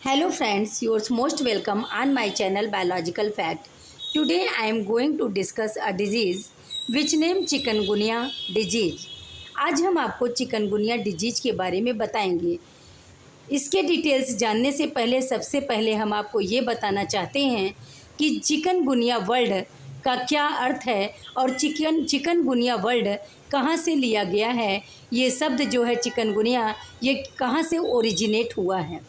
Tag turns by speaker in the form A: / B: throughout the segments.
A: Hello friends, you're most welcome on my channel Biological Fact. Today I am going to discuss a disease which name chikungunya disease. आज हम आपको chikungunya disease के बारे में बताएंगे। इसके डिटेल्स जानने से पहले सबसे पहले हम आपको ये बताना चाहते हैं कि चिकनगुनिया वर्ड का क्या अर्थ है और चिकनगुनिया वर्ड कहाँ से लिया गया है। ये शब्द जो है चिकनगुनिया ये कहाँ से ओरिजिनेट हुआ है।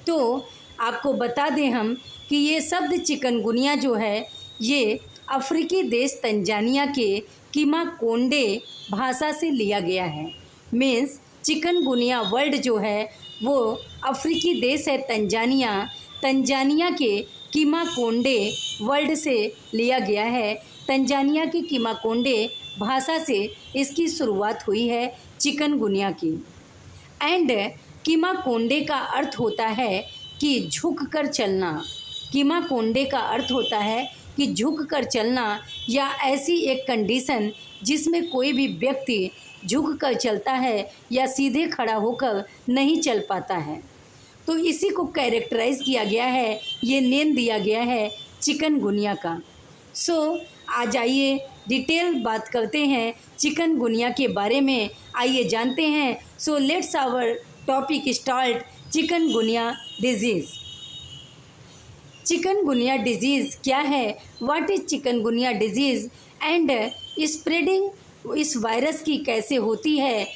A: तो आपको बता दें हम कि ये शब्द चिकनगुनिया जो है ये अफ्रीकी देश तंजानिया के किमाकोंडे भाषा से लिया गया है। मीन्स चिकनगुनिया वर्ड जो है वो अफ्रीकी देश है तंजानिया के किमाकोंडे वर्ड से लिया गया है। तंजानिया के किमाकोंडे भाषा से इसकी शुरुआत हुई है चिकनगुनिया की। एंड किमाकोंडे का अर्थ होता है कि झुक कर चलना। किमाकोंडे का अर्थ होता है कि झुक कर चलना या ऐसी एक कंडीशन जिसमें कोई भी व्यक्ति झुक कर चलता है या सीधे खड़ा होकर नहीं चल पाता है, तो इसी को कैरेक्टराइज किया गया है, ये नेम दिया गया है चिकनगुनिया का। आज आइए डिटेल बात करते हैं चिकनगुनिया के बारे में। आइए जानते हैं। Let's our topic start chikungunya disease. Chikungunya disease क्या है? What is chikungunya disease and spreading इस वायरस की कैसे होती है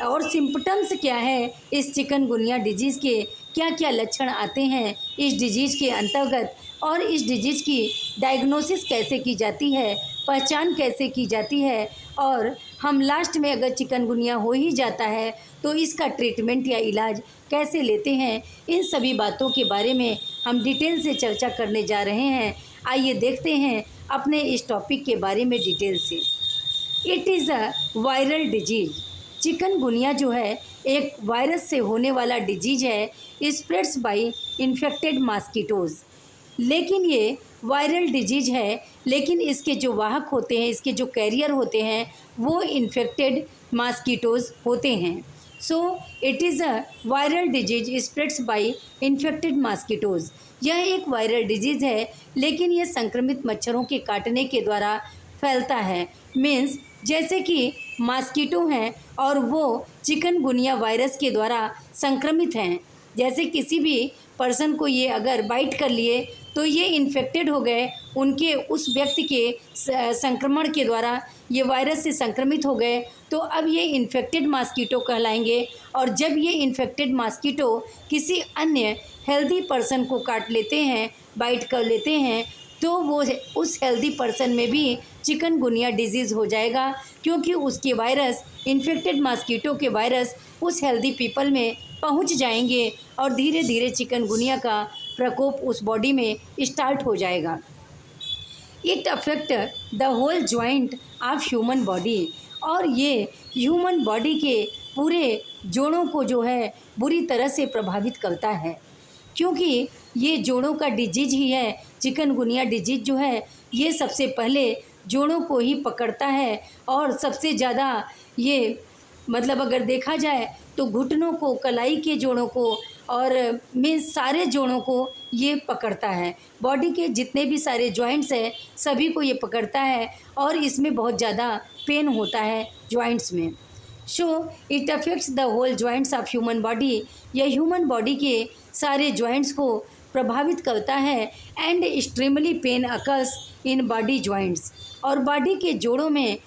A: और सिम्पटम्स क्या है? इस चिकनगुनिया डिजीज़ के क्या क्या लक्षण आते हैं इस डिजीज़ के अंतर्गत और इस डिजीज़ की डायग्नोसिस कैसे की जाती है, पहचान कैसे की जाती है, और हम लास्ट में अगर चिकनगुनिया हो ही जाता है तो इसका ट्रीटमेंट या इलाज कैसे लेते हैं, इन सभी बातों के बारे में हम डिटेल से चर्चा करने जा रहे हैं। आइए देखते हैं अपने इस टॉपिक के बारे में डिटेल से। It is a viral disease. Chikungunya जो है एक वायरस से होने वाला डिजीज है, स्प्रेड्स बाय इन्फेक्टेड मॉस्किटोज़। लेकिन ये वायरल डिजीज है, लेकिन इसके जो वाहक होते हैं, इसके जो कैरियर होते हैं वो इन्फेक्टेड मॉस्किटोज़ होते हैं। It is a viral disease spreads by infected mosquitoes. यह एक वायरल डिजीज़ है, लेकिन यह संक्रमित मच्छरों के काटने के द्वारा फैलता है। मीन्स जैसे कि मॉस्किटो हैं और वो चिकनगुनिया वायरस के द्वारा संक्रमित हैं। जैसे किसी भी पर्सन को ये अगर बाइट कर लिए तो ये इन्फेक्टेड हो गए, उनके उस व्यक्ति के संक्रमण के द्वारा ये वायरस से संक्रमित हो गए, तो अब ये इन्फेक्टेड मॉस्किटो कहलाएंगे। और जब ये इन्फेक्टेड मॉस्किटो किसी अन्य हेल्दी पर्सन को काट लेते हैं, बाइट कर लेते हैं, तो वो उस हेल्दी पर्सन में भी चिकनगुनिया डिजीज़ हो जाएगा, क्योंकि उसके वायरस, इन्फेक्टेड मॉस्किटो के वायरस उस हेल्दी पीपल में पहुंच जाएंगे और धीरे धीरे चिकनगुनिया का प्रकोप उस बॉडी में स्टार्ट हो जाएगा। It affect the whole joint of human body, और ये ह्यूमन बॉडी के पूरे जोड़ों को जो है बुरी तरह से प्रभावित करता है, क्योंकि ये जोड़ों का डिजीज ही है। चिकनगुनिया डिजीज जो है ये सबसे पहले जोड़ों को ही पकड़ता है, और सबसे ज़्यादा ये मतलब अगर देखा जाए तो घुटनों को, कलाई के जोड़ों को और मीन्स सारे जोड़ों को ये पकड़ता है। बॉडी के जितने भी सारे जॉइंट्स हैं सभी को ये पकड़ता है, और इसमें बहुत ज़्यादा पेन होता है जॉइंट्स में। It affects the whole joints of human body. यह ह्यूमन बॉडी के सारे जॉइंट्स को प्रभावित करता है। And extremely pain occurs in body joints, और बॉडी के जोड़ों में,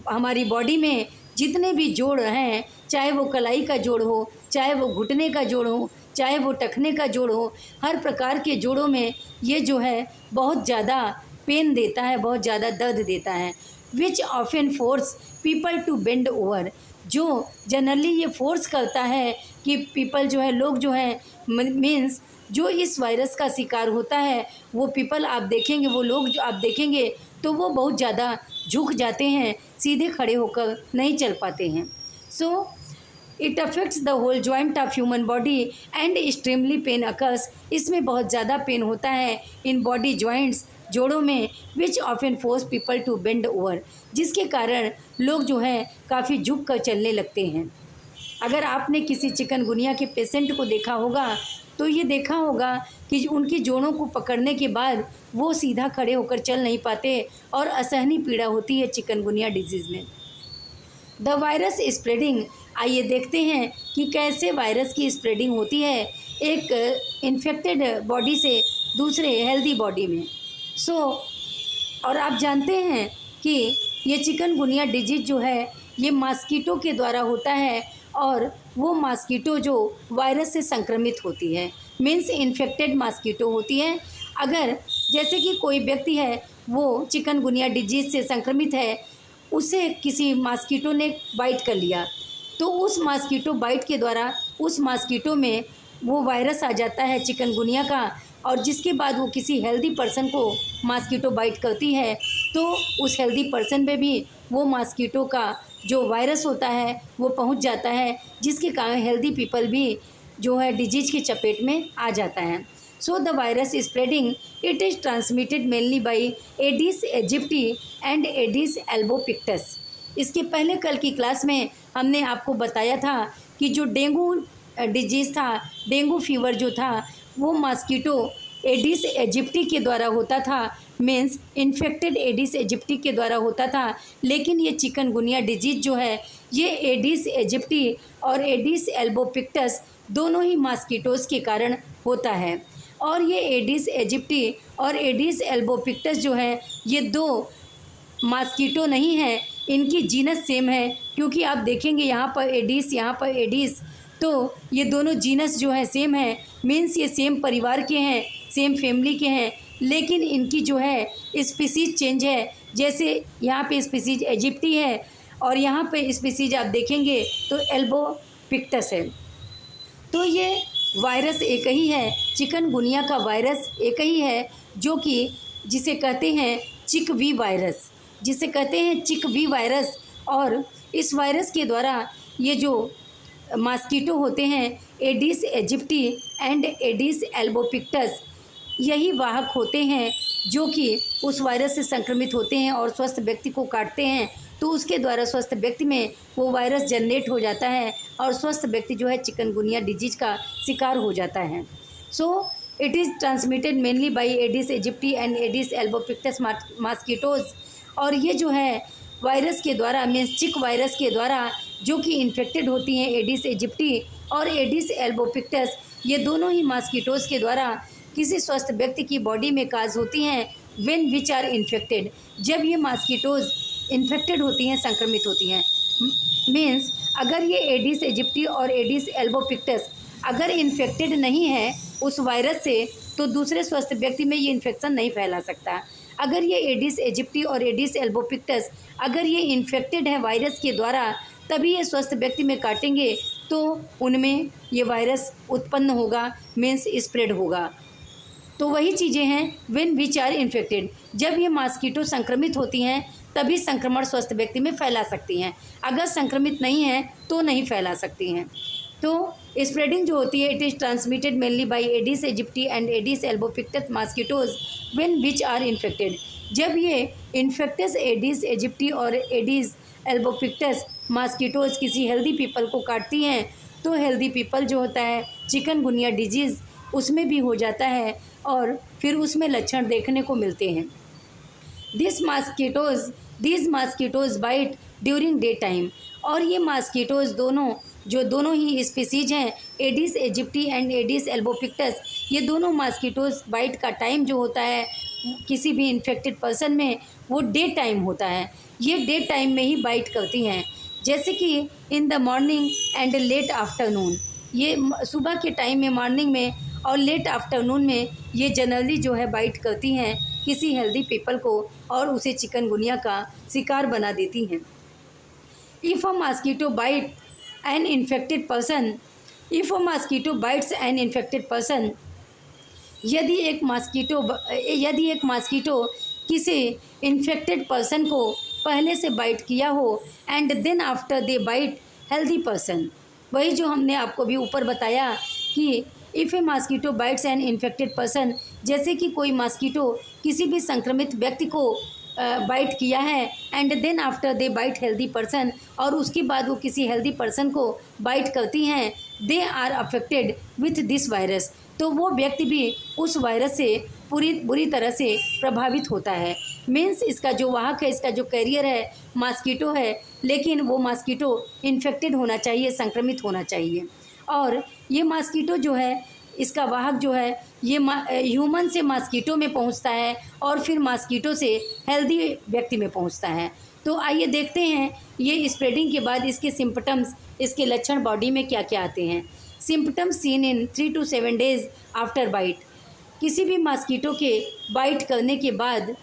A: हमारी बॉडी में जितने भी जोड़ हैं, चाहे वो कलाई का जोड़ हो, चाहे वो घुटने का जोड़ हो, चाहे वो टखने का जोड़ हो, हर प्रकार के जोड़ों में ये जो है बहुत ज़्यादा पेन देता है, बहुत ज़्यादा दर्द देता है। Which often forces people to bend over, जो जनरली ये फोर्स करता है कि पीपल जो है, लोग जो है, मीन्स जो इस वायरस का शिकार होता है वो पीपल आप देखेंगे, वो लोग जो आप देखेंगे तो वो बहुत ज़्यादा झुक जाते हैं, सीधे खड़े होकर नहीं चल पाते हैं। It affects the whole joint of human body and extremely pain occurs. इसमें बहुत ज़्यादा पेन होता है इन बॉडी जॉइंट्स, जोड़ों में। Which often forces people to bend over, जिसके कारण लोग जो हैं काफ़ी झुक कर चलने लगते हैं। अगर आपने किसी चिकनगुनिया के पेशेंट को देखा होगा तो ये देखा होगा कि उनकी जोड़ों को पकड़ने के बाद वो सीधा खड़े होकर चल नहीं पाते और असहनीय पीड़ा होती है चिकनगुनिया डिजीज़ में। द वायरस स्प्रेडिंग, आइए देखते हैं कि कैसे वायरस की स्प्रेडिंग होती है एक इन्फेक्टेड बॉडी से दूसरे हेल्दी बॉडी में। और आप जानते हैं कि ये चिकनगुनिया डिजीज जो है ये मॉस्किटो के द्वारा होता है और वो मॉस्किटो जो वायरस से संक्रमित होती है, मीन्स इन्फेक्टेड मॉस्किटो होती है। अगर जैसे कि कोई व्यक्ति है वो चिकनगुनिया डिजीज से संक्रमित है, उसे किसी मॉस्किटो ने बाइट कर लिया तो उस मॉस्किटो बाइट के द्वारा उस मॉस्किटो में वो वायरस आ जाता है चिकनगुनिया का, और जिसके बाद वो किसी हेल्दी पर्सन को मॉस्किटो बाइट करती है तो उस हेल्दी पर्सन पे भी वो मॉस्किटो का जो वायरस होता है वो पहुंच जाता है, जिसके कारण हेल्दी पीपल भी जो है डिजीज की चपेट में आ जाता है। So the virus spreading it is transmitted mainly by Aedes aegypti and Aedes albopictus. इसके पहले कल की क्लास में हमने आपको बताया था कि जो डेंगू डिजीज़ था, डेंगू फीवर जो था वो मॉस्किटो एडिस एजिप्टी के द्वारा होता था, मीन्स इन्फेक्टेड एडिस एजिप्टी के द्वारा होता था। लेकिन ये चिकनगुनिया डिजीज़ जो है ये एडिस एजिप्टी और एडिस एल्बोपिक्टस दोनों ही मॉस्किटोज़ के कारण होता है। और ये एडिस एजिप्टी और एडिस एल्बोपिक्टस जो है ये दो मॉस्किटो नहीं है, इनकी जीनस सेम है, क्योंकि आप देखेंगे यहाँ पर एडिस, तो ये दोनों जीनस जो है सेम है, मीन्स ये सेम परिवार के हैं, सेम फैमिली के हैं, लेकिन इनकी जो है स्पीसीज चेंज है। जैसे यहाँ पे स्पीसीज एजिप्टी है और यहाँ पे स्पीसीज आप देखेंगे तो एल्बोपिक्टस है। तो ये वायरस एक ही है, चिकनगुनिया का वायरस एक ही है, जो कि जिसे कहते हैं चिक वी वायरस। और इस वायरस के द्वारा ये जो मॉस्किटो होते हैं Aedes aegypti and Aedes albopictus, यही वाहक होते हैं जो कि उस वायरस से संक्रमित होते हैं और स्वस्थ व्यक्ति को काटते हैं, तो उसके द्वारा स्वस्थ व्यक्ति में वो वायरस जनरेट हो जाता है और स्वस्थ व्यक्ति जो है चिकनगुनिया डिजीज का शिकार हो जाता है। So it is transmitted mainly by Aedes aegypti and Aedes albopictus mosquitoes. और ये जो है वायरस के द्वारा, मीन्स चिक वायरस के द्वारा जो कि इन्फेक्टेड होती हैं एडिस एजिप्टी और एडिस एल्बोपिक्टस, ये दोनों ही मॉस्किटोज़ के द्वारा किसी स्वस्थ व्यक्ति की बॉडी में काज होती हैं व्हेन विच आर इन्फेक्टेड, जब ये मॉस्किटोज़ इन्फेक्टेड होती हैं, संक्रमित होती हैं। मीन्स अगर ये एडिस एजिप्टी और एडिस एल्बोपिक्टस अगर इन्फेक्टेड नहीं है उस वायरस से, तो दूसरे स्वस्थ व्यक्ति में ये इन्फेक्शन नहीं फैला सकता। अगर ये एडिस एजिप्टी और एडिस एल्बोपिक्टस अगर ये इन्फेक्टेड है वायरस के द्वारा, तभी ये स्वस्थ व्यक्ति में काटेंगे तो उनमें ये वायरस उत्पन्न होगा, मीन्स स्प्रेड होगा। तो वही चीज़ें हैं व्हेन विच आर इन्फेक्टेड, जब ये मॉस्किटो संक्रमित होती हैं तभी संक्रमण स्वस्थ व्यक्ति में फैला सकती हैं, अगर संक्रमित नहीं है तो नहीं फैला सकती हैं। तो स्प्रेडिंग जो होती है it is transmitted mainly by Aedes aegypti and Aedes albopictus mosquitoes when which are infected, जब ये इन्फेक्टस एडिस एजिप्टी और एडिस एल्बोपिक्टस मॉस्किटोज़ किसी हेल्दी पीपल को काटती हैं तो हेल्दी पीपल जो होता है चिकनगुनिया डिजीज़ उसमें भी हो जाता है और फिर उसमें लक्षण देखने को मिलते हैं। these mosquitoes bite during day time, और ये मॉस्किटोज़ दोनों ही स्पीसीज हैं Aedes aegypti and Aedes albopictus, ये दोनों मॉस्किटोज़ बाइट का टाइम जो होता है किसी भी इन्फेक्टेड पर्सन में वो डे टाइम होता है। ये डे टाइम में ही बाइट करती हैं, जैसे कि in the morning and let afternoon, ये सुबह के टाइम में, मॉर्निंग में और लेट आफ्टरनून में ये जनरली जो है बाइट करती हैं किसी हेल्दी पीपल को और उसे चिकनगुनिया का शिकार बना देती हैं। If a mosquito bite an infected person, यदि एक मॉस्किटो किसी इन्फेक्टेड पर्सन को पहले से बाइट किया हो and then after they bite healthy person, वही जो हमने आपको भी ऊपर बताया कि if a mosquito bites an infected person, जैसे कि कोई मॉस्किटो किसी भी संक्रमित व्यक्ति को बाइट किया है and then after they bite healthy person, और उसके बाद वो किसी हेल्दी पर्सन को बाइट करती हैं, they are affected with this virus, तो वो व्यक्ति भी उस वायरस से बुरी तरह से प्रभावित होता है। मीन्स इसका जो वाहक है, इसका जो कैरियर है मॉस्किटो है, लेकिन वो मॉस्किटो इन्फेक्टेड होना चाहिए, संक्रमित होना चाहिए। और ये मॉस्किटो जो है, इसका वाहक जो है, ये ह्यूमन से मॉस्किटो में पहुंचता है और फिर मॉस्किटो से हेल्दी व्यक्ति में पहुंचता है। तो आइए देखते हैं ये स्प्रेडिंग के बाद इसके सिम्पटम्स, इसके लक्षण बॉडी में क्या क्या आते हैं। Symptoms seen in 3 to 7 days after bite. किसी भी मॉस्किटो के बाइट करने के बाद,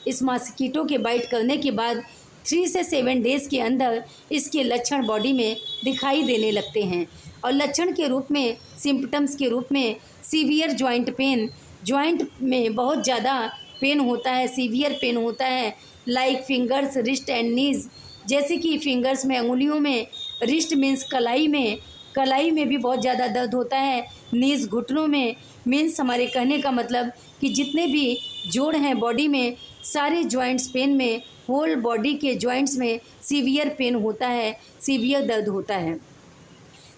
A: इस मॉस्किटो के बाइट करने के बाद 3 से 7 डेज़ के अंदर इसके लक्षण बॉडी में दिखाई देने लगते हैं। और लक्षण के रूप में, सिम्पटम्स के रूप में, सीवियर जॉइंट पेन, जॉइंट में बहुत ज़्यादा पेन होता है, सीवियर पेन होता है, लाइक फिंगर्स, रिस्ट एंड नीज, जैसे कि फिंगर्स में, अंगुलियों में, रिस्ट मीन्स कलाई में भी बहुत ज़्यादा दर्द होता है, नीज घुटनों में, मीन्स हमारे कहने का मतलब कि जितने भी जोड़ हैं बॉडी में, सारे जॉइंट्स पेन में, होल बॉडी के जॉइंट्स में सीवियर पेन होता है, सीवियर दर्द होता है।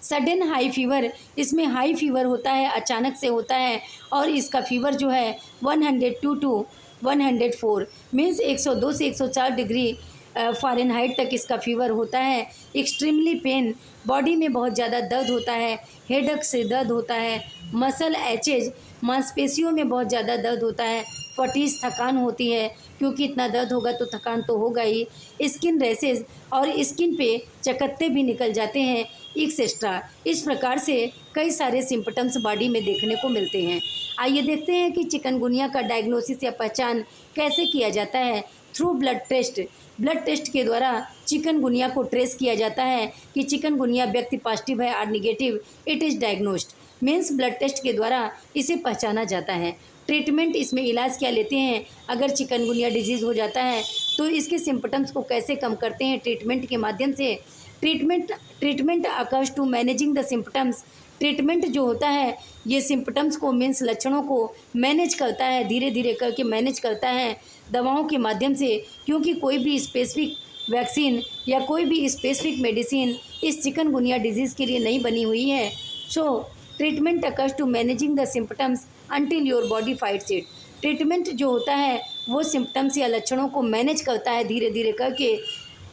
A: सडन हाई फीवर, इसमें हाई फीवर होता है, अचानक से होता है, और इसका फीवर जो है 102 to 104 मीन्स 102 से 104 डिग्री फ़ारेनहाइट तक इसका फीवर होता है। एक्सट्रीमली पेन, बॉडी में बहुत ज़्यादा दर्द होता है, हेडेक से दर्द होता है, मसल एचेज, मांसपेशियों में बहुत ज़्यादा दर्द होता है, फटीज, थकान होती है, क्योंकि इतना दर्द होगा तो थकान तो होगा ही, स्किन रैसेस, और स्किन पे चकत्ते भी निकल जाते हैं, एक्सेट्रा। इस प्रकार से कई सारे सिम्पटम्स बॉडी में देखने को मिलते हैं। आइए देखते हैं कि चिकनगुनिया का डायग्नोसिस या पहचान कैसे किया जाता है। Through blood test, blood test के द्वारा चिकनगुनिया को ट्रेस किया जाता है कि चिकनगुनिया व्यक्ति पॉजिटिव है और negative, it is diagnosed, means blood test के द्वारा इसे पहचाना जाता है। ट्रीटमेंट, इसमें इलाज क्या लेते हैं अगर चिकनगुनिया डिजीज़ हो जाता है, तो इसके सिम्पटम्स को कैसे कम करते हैं ट्रीटमेंट के माध्यम से। Treatment occurs to managing the symptoms, treatment जो होता है ये सिम्पटम्स को, मीन्स लक्षणों को मैनेज करता है, धीरे धीरे करके मैनेज करता है दवाओं के माध्यम से, क्योंकि कोई भी स्पेसिफिक वैक्सीन या कोई भी स्पेसिफिक मेडिसिन इस चिकनगुनिया डिजीज़ के लिए नहीं बनी हुई है। So treatment occurs to managing the symptoms until your body fights it. Treatment जो होता है वो सिम्पटम्स या लक्षणों को मैनेज करता है धीरे धीरे करके,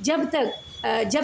A: जब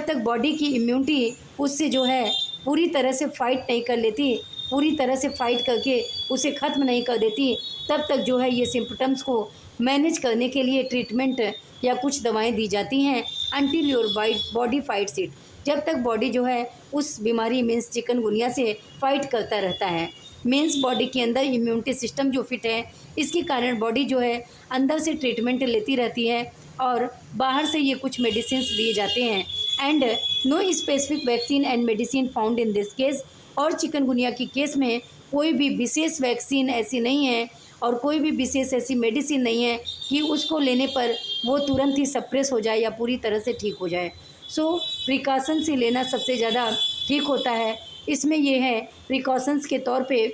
A: तक बॉडी की इम्यूनिटी उससे जो है पूरी तरह से फाइट नहीं कर लेती, पूरी तरह से फाइट करके उसे ख़त्म नहीं कर देती, तब तक जो है ये सिम्पटम्स को मैनेज करने के लिए ट्रीटमेंट या कुछ दवाएं दी जाती हैं। Until your body fights it, जब तक बॉडी जो है उस बीमारी मीन्स चिकनगुनिया से फाइट करता रहता है। मीन्स बॉडी के अंदर इम्यूनिटी सिस्टम जो फिट है, इसके कारण बॉडी जो है अंदर से ट्रीटमेंट लेती रहती है और बाहर से ये कुछ मेडिसिन दिए जाते हैं। And no specific vaccine and medicine found in this case, और चिकनगुनिया की केस में कोई भी विशेष वैक्सीन ऐसी नहीं है और कोई भी विशेष ऐसी मेडिसिन नहीं है कि उसको लेने पर वो तुरंत ही सप्रेस हो जाए या पूरी तरह से ठीक हो जाए। सो प्रिकॉशन से लेना सबसे ज़्यादा ठीक होता है। इसमें ये है प्रिकॉशंस के तौर पे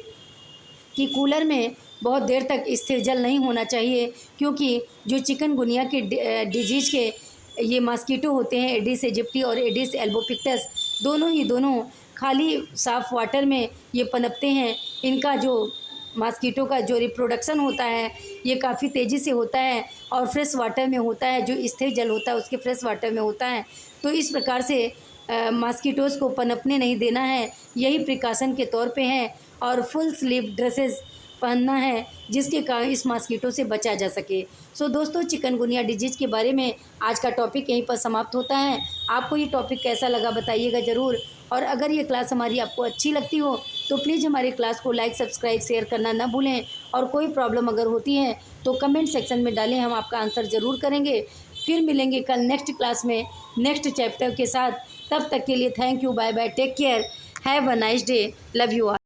A: कि कूलर में बहुत देर तक स्थिर जल नहीं होना चाहिए, क्योंकि जो चिकनगुनिया के डिजीज़ के ये मॉस्किटो होते हैं, एडिस इजिप्टी और एडिस एल्बोपिक्टस, दोनों खाली साफ़ वाटर में ये पनपते हैं। इनका जो मॉस्किटो का जो रिप्रोडक्शन होता है ये काफ़ी तेज़ी से होता है और फ्रेश वाटर में होता है, जो स्थिर जल होता है उसके फ्रेश वाटर में होता है। तो इस प्रकार से मॉस्किटोज़ को पनपने नहीं देना है, यही प्रिकॉशन के तौर पे है। और फुल स्लीव ड्रेसेस पहनना है जिसके कारण इस मॉस्किटो से बचा जा सके। सो दोस्तों, चिकनगुनिया डिजीज़ के बारे में आज का टॉपिक यहीं पर समाप्त होता है। आपको ये टॉपिक कैसा लगा बताइएगा ज़रूर, और अगर ये क्लास हमारी आपको अच्छी लगती हो तो प्लीज़ हमारी क्लास को लाइक, सब्सक्राइब, शेयर करना ना भूलें। और कोई प्रॉब्लम अगर होती है तो कमेंट सेक्शन में डालें, हम आपका आंसर ज़रूर करेंगे। फिर मिलेंगे कल नेक्स्ट क्लास में नेक्स्ट चैप्टर के साथ। तब तक के लिए thank you, bye bye, take care, have a nice day, love you all.